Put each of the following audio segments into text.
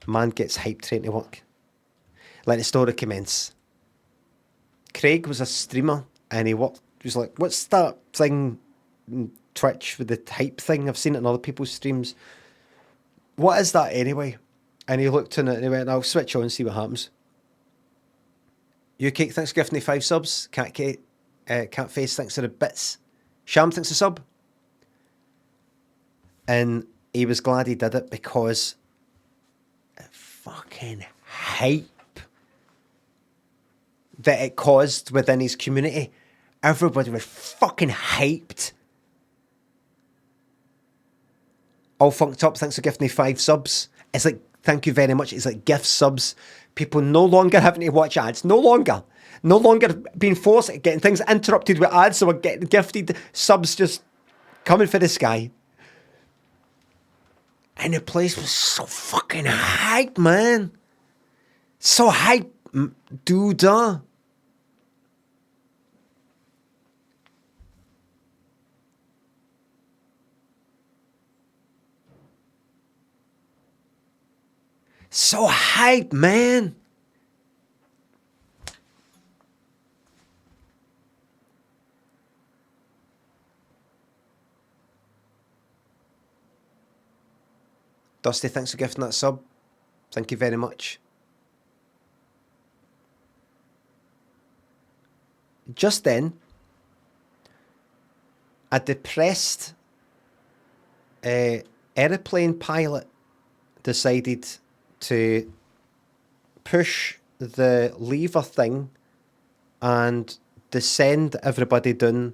Man gets hype train to work. Let the story commence. Craig was a streamer and he worked. He was like, "What's that thing, Twitch with the hype thing? I've seen it in other people's streams. What is that anyway?" And he looked in it and he went, "I'll switch on and see what happens." UK thanks for gifting me 5 subs. Catface thanks for the bits. Sham thanks a sub. And he was glad he did it because fucking hype that it caused within his community. Everybody was fucking hyped. All funked up, thanks for gifting me 5 subs. It's like, thank you very much. It's like gift subs. People no longer having to watch ads. No longer being forced, getting things interrupted with ads, so we're getting gifted subs just coming for this guy. And the place was so fucking hype, man. So hype, dude. So hype, man. Dusty, thanks for gifting that sub. Thank you very much. Just then, a depressed aeroplane pilot decided to push the lever thing and descend everybody down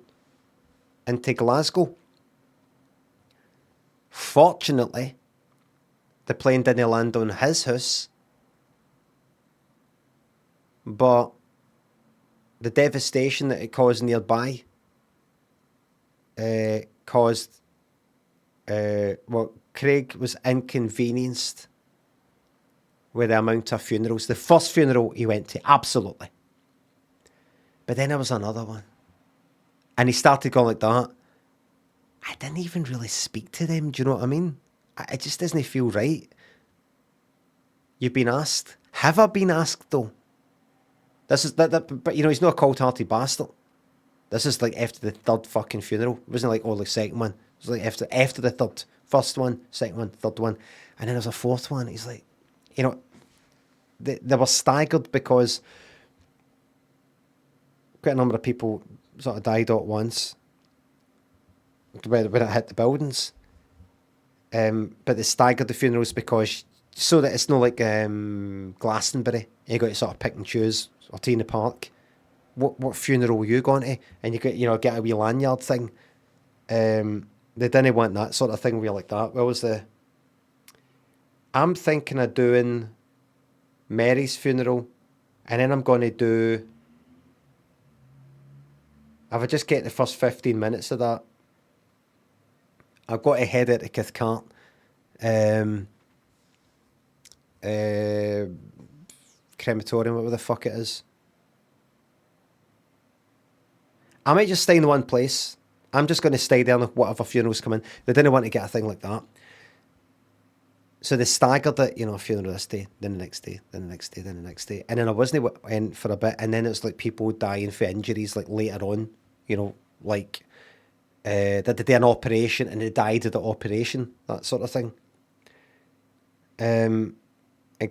into Glasgow. Fortunately, the plane didn't land on his house, but the devastation that it caused nearby caused... Craig was inconvenienced with the amount of funerals. The first funeral he went to, absolutely. But then there was another one. And he started going like that. I didn't even really speak to them, do you know what I mean? It just doesn't feel right. You've been asked. Have I been asked, though? This is that, but you know, he's not a cold-hearted bastard. This is like after the third fucking funeral. It wasn't like, oh, the second one. It was like after the third. First one, second one, third one. And then there was a fourth one. He's like, you know, they were staggered because quite a number of people sort of died at once when it hit the buildings. But they staggered the funerals because so that it's not like Glastonbury. You got to sort of pick and choose, or Tina Park. What funeral were you going to? And you get a wee lanyard thing. They didn't want that sort of thing where you're like that. What was the... I'm thinking of doing Mary's funeral, and then I'm going to do... If I just get the first 15 minutes of that, I've got to head out to Cathcart. Crematorium, whatever the fuck it is. I might just stay in one place. I'm just going to stay there and whatever funerals come in. They didn't want to get a thing like that. So they staggered it, you know, a funeral this day, then the next day, then the next day, then the next day. And then I wasn't in for a bit, and then it's like people dying for injuries like later on, you know, like they did an operation and they died of the operation, that sort of thing. And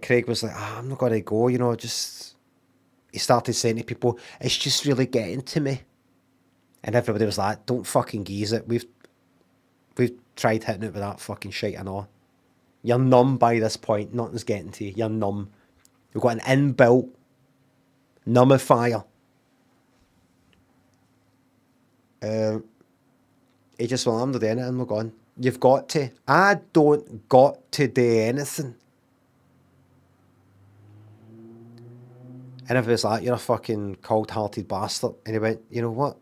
Craig was like, I'm not going to go, you know, just... He started saying to people, it's just really getting to me. And everybody was like, don't fucking geese it. We've tried hitting it with that fucking shit and all. You're numb by this point. Nothing's getting to you. You're numb. We've got an inbuilt nummifier. He just went, I'm not doing it. I'm not going. You've got to. I don't got to do anything. And everybody's like, you're a fucking cold-hearted bastard. And he went, you know what?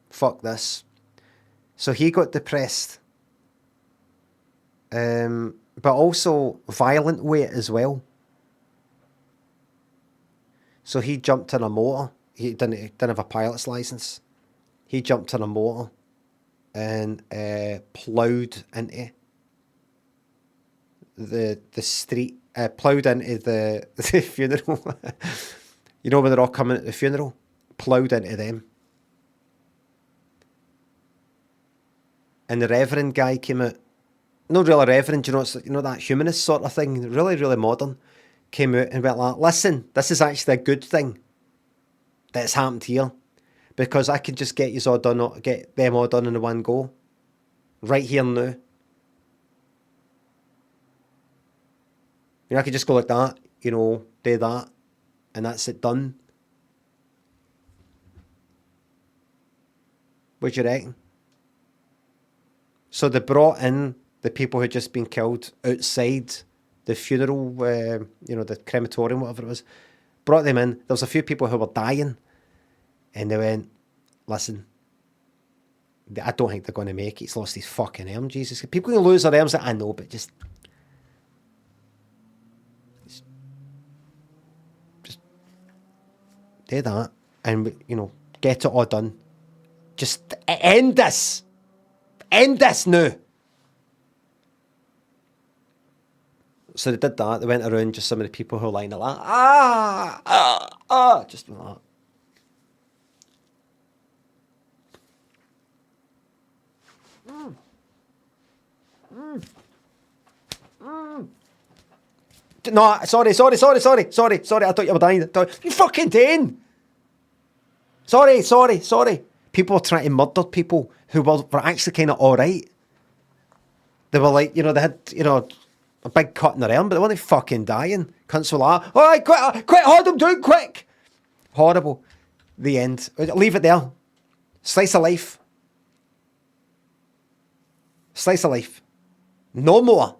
Fuck this. So he got depressed. But also violent with it as well. So he jumped in a motor. He didn't have a pilot's license. He jumped in a motor and ploughed into the street, ploughed into the funeral. You know when they're all coming at the funeral? Ploughed into them. And the reverend guy came out. Not really reverend, it's that humanist sort of thing, really, really modern. Came out and went like, listen, this is actually a good thing that's happened here. Because I can just get them all done in one go. Right here and now. I could just go like that, do that, and that's it done. What do you reckon? So they brought in the people who'd just been killed outside the funeral, the crematorium, whatever it was. Brought them in. There was a few people who were dying, and they went, listen, I don't think they're going to make it. He's lost his fucking arm, Jesus. People can lose their arms, I know, but just do that and, get it all done. Just end this. End this now. So they did that. They went around just some of the people who were lying like, just like that. No, sorry. I thought you were dying. You fucking dying. Sorry. People were trying to murder people who were actually kind of all right. They were like, they had, a big cut in their arm, but they weren't fucking dying. Cunts were like, all right, quit, hold them down, quick. Horrible. The end. Leave it there. Slice of life. No more.